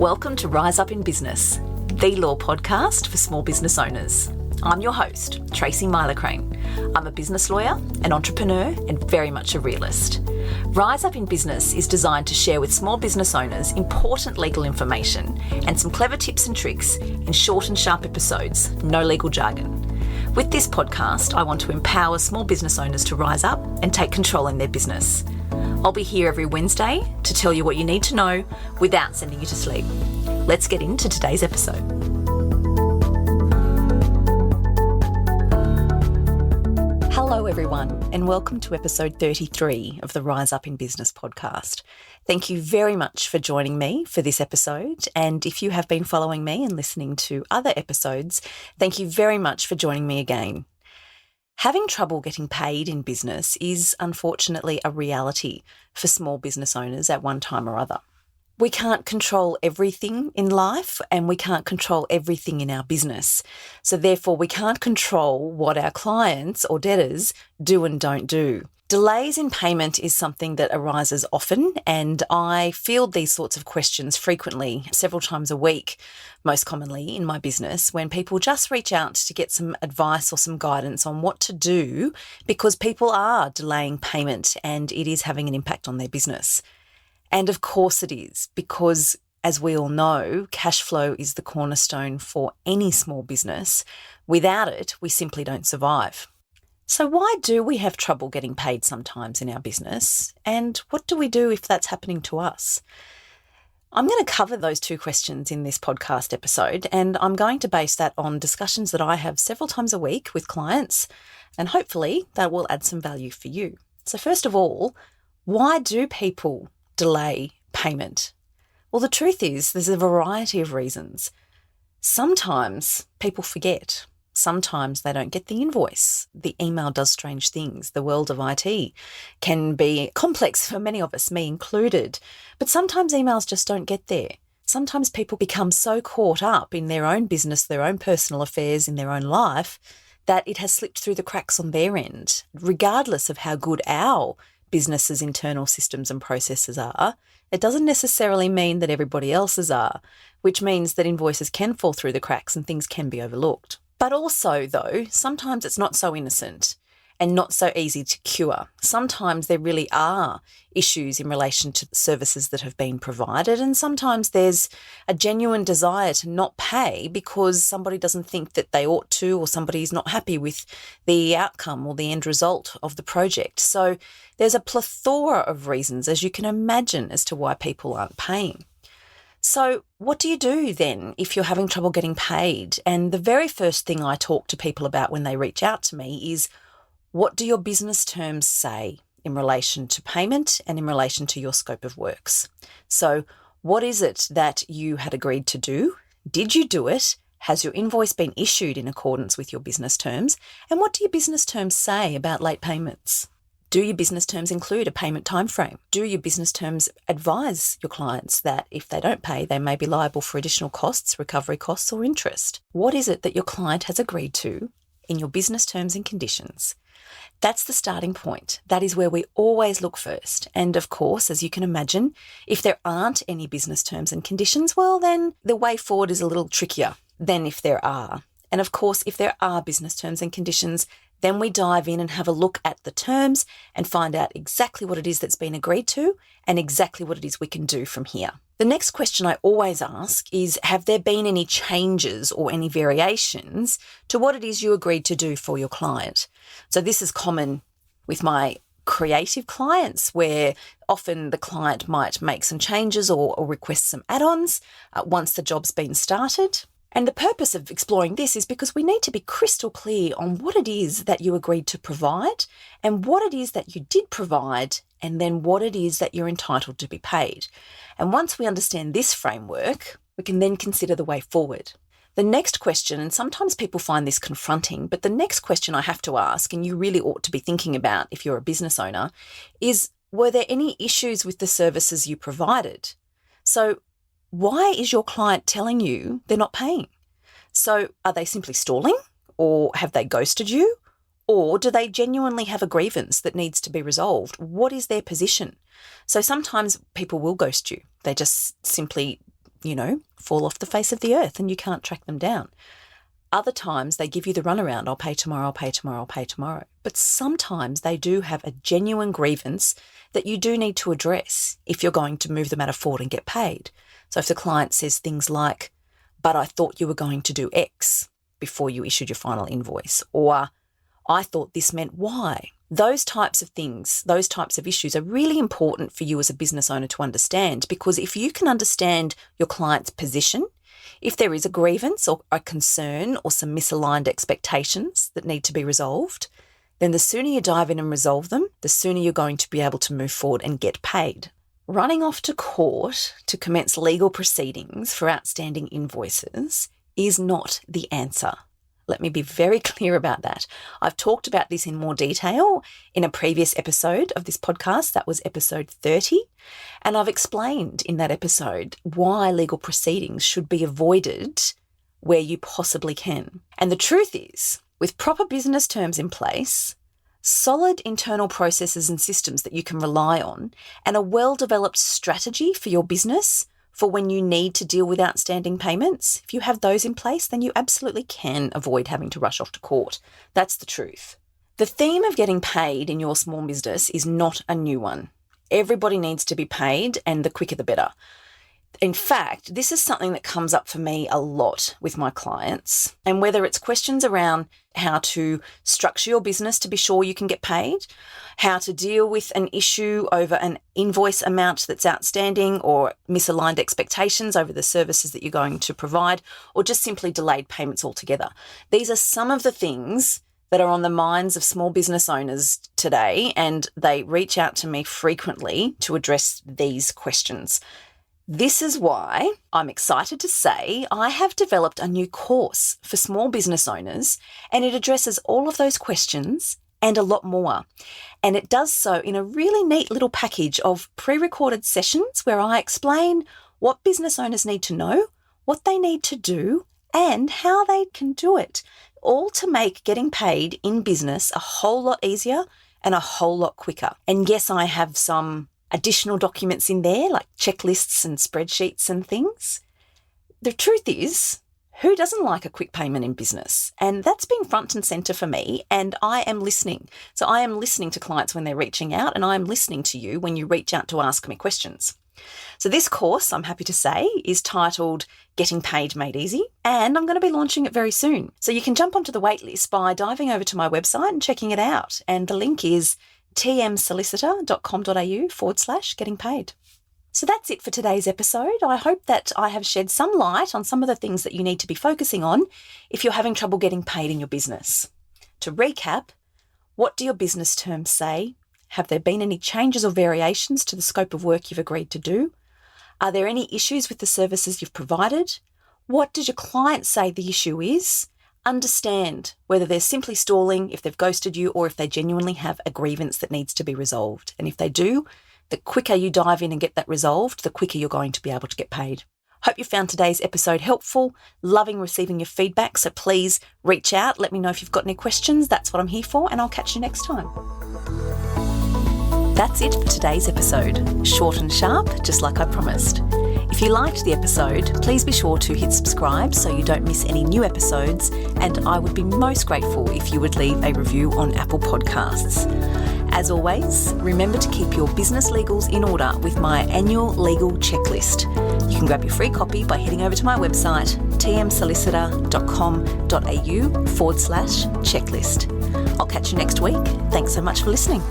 Welcome to Rise Up in Business, the law podcast for small business owners. I'm your host, Tracy Myler-Crane. I'm a business lawyer, an entrepreneur, and very much a realist. Rise Up in Business is designed to share with small business owners important legal information and some clever tips and tricks in short and sharp episodes, no legal jargon. With this podcast, I want to empower small business owners to rise up and take control in their business. I'll be here every Wednesday to tell you what you need to know without sending you to sleep. Let's get into today's episode. Hello everyone, and welcome to episode 33 of the Rise Up in Business podcast. Thank you very much for joining me for this episode, and if you have been following me and listening to other episodes, thank you very much for joining me again. Having trouble getting paid in business is unfortunately a reality for small business owners at one time or other. We can't control everything in life and we can't control everything in our business. So therefore, we can't control what our clients or debtors do and don't do. Delays in payment is something that arises often, and I field these sorts of questions frequently, several times a week, most commonly in my business, when people just reach out to get some advice or some guidance on what to do because people are delaying payment and it is having an impact on their business. And of course it is, because as we all know, cash flow is the cornerstone for any small business. Without it, we simply don't survive. So why do we have trouble getting paid sometimes in our business? And what do we do if that's happening to us? I'm going to cover those two questions in this podcast episode, and I'm going to base that on discussions that I have several times a week with clients, and hopefully that will add some value for you. So first of all, why do people delay payment? Well, the truth is there's a variety of reasons. Sometimes people forget. Sometimes they don't get the invoice. The email does strange things. The world of IT can be complex for many of us, me included. But sometimes emails just don't get there. Sometimes people become so caught up in their own business, their own personal affairs, in their own life, that it has slipped through the cracks on their end. Regardless of how good our business's internal systems and processes are, it doesn't necessarily mean that everybody else's are, which means that invoices can fall through the cracks and things can be overlooked. But also, though, sometimes it's not so innocent and not so easy to cure. Sometimes there really are issues in relation to services that have been provided, and sometimes there's a genuine desire to not pay because somebody doesn't think that they ought to, or somebody's not happy with the outcome or the end result of the project. So there's a plethora of reasons, as you can imagine, as to why people aren't paying. So what do you do then if you're having trouble getting paid? And the very first thing I talk to people about when they reach out to me is, what do your business terms say in relation to payment and in relation to your scope of works? So what is it that you had agreed to do? Did you do it? Has your invoice been issued in accordance with your business terms? And what do your business terms say about late payments? Do your business terms include a payment timeframe? Do your business terms advise your clients that if they don't pay, they may be liable for additional costs, recovery costs, or interest? What is it that your client has agreed to in your business terms and conditions? That's the starting point. That is where we always look first. And of course, as you can imagine, if there aren't any business terms and conditions, well, then the way forward is a little trickier than if there are. And of course, if there are business terms and conditions, then we dive in and have a look at the terms and find out exactly what it is that's been agreed to and exactly what it is we can do from here. The next question I always ask is, have there been any changes or any variations to what it is you agreed to do for your client? So this is common with my creative clients, where often the client might make some changes or request some add-ons once the job's been started. And the purpose of exploring this is because we need to be crystal clear on what it is that you agreed to provide and what it is that you did provide, and then what it is that you're entitled to be paid. And once we understand this framework, we can then consider the way forward. The next question, and sometimes people find this confronting, but the next question I have to ask, and you really ought to be thinking about if you're a business owner, is, were there any issues with the services you provided? So why is your client telling you they're not paying? So are they simply stalling, or have they ghosted you? Or do they genuinely have a grievance that needs to be resolved? What is their position? So sometimes people will ghost you. They just simply fall off the face of the earth and you can't track them down. Other times they give you the runaround, I'll pay tomorrow, I'll pay tomorrow, I'll pay tomorrow. But sometimes they do have a genuine grievance that you do need to address if you're going to move the matter forward and get paid. So if the client says things like, but I thought you were going to do X before you issued your final invoice, or I thought this meant Y. Those types of things, those types of issues are really important for you as a business owner to understand, because if you can understand your client's position, if there is a grievance or a concern or some misaligned expectations that need to be resolved, then the sooner you dive in and resolve them, the sooner you're going to be able to move forward and get paid. Running off to court to commence legal proceedings for outstanding invoices is not the answer. Let me be very clear about that. I've talked about this in more detail in a previous episode of this podcast. That was episode 30. And I've explained in that episode why legal proceedings should be avoided where you possibly can. And the truth is, with proper business terms in place, solid internal processes and systems that you can rely on, and a well-developed strategy for your business for when you need to deal with outstanding payments, if you have those in place, then you absolutely can avoid having to rush off to court. That's the truth. The theme of getting paid in your small business is not a new one. Everybody needs to be paid, and the quicker the better. In fact, this is something that comes up for me a lot with my clients, and whether it's questions around how to structure your business to be sure you can get paid, how to deal with an issue over an invoice amount that's outstanding or misaligned expectations over the services that you're going to provide, or just simply delayed payments altogether. These are some of the things that are on the minds of small business owners today, and they reach out to me frequently to address these questions. This is why I'm excited to say I have developed a new course for small business owners, and it addresses all of those questions and a lot more. And it does so in a really neat little package of pre-recorded sessions where I explain what business owners need to know, what they need to do, and how they can do it, all to make getting paid in business a whole lot easier and a whole lot quicker. And yes, I have some additional documents in there, like checklists and spreadsheets and things. The truth is, who doesn't like a quick payment in business? And that's been front and center for me, and I am listening. So I am listening to clients when they're reaching out, and I am listening to you when you reach out to ask me questions. So this course, I'm happy to say, is titled Getting Paid Made Easy, and I'm going to be launching it very soon. So you can jump onto the waitlist by diving over to my website and checking it out. And the link is tmsolicitor.com.au/getting paid. So that's it for today's episode. I hope that I have shed some light on some of the things that you need to be focusing on if you're having trouble getting paid in your business. To recap, what do your business terms say? Have there been any changes or variations to the scope of work you've agreed to do? Are there any issues with the services you've provided? What did your client say the issue is? Understand whether they're simply stalling, if they've ghosted you, or if they genuinely have a grievance that needs to be resolved. And if they do, the quicker you dive in and get that resolved, the quicker you're going to be able to get paid. Hope you found today's episode helpful. Loving receiving your feedback, so please reach out. Let me know if you've got any questions. That's what I'm here for, and I'll catch you next time. That's it for today's episode. Short and sharp, just like I promised. If you liked the episode, please be sure to hit subscribe so you don't miss any new episodes, and I would be most grateful if you would leave a review on Apple Podcasts. As always, remember to keep your business legals in order with my annual legal checklist. You can grab your free copy by heading over to my website, tmsolicitor.com.au/checklist. I'll catch you next week. Thanks so much for listening.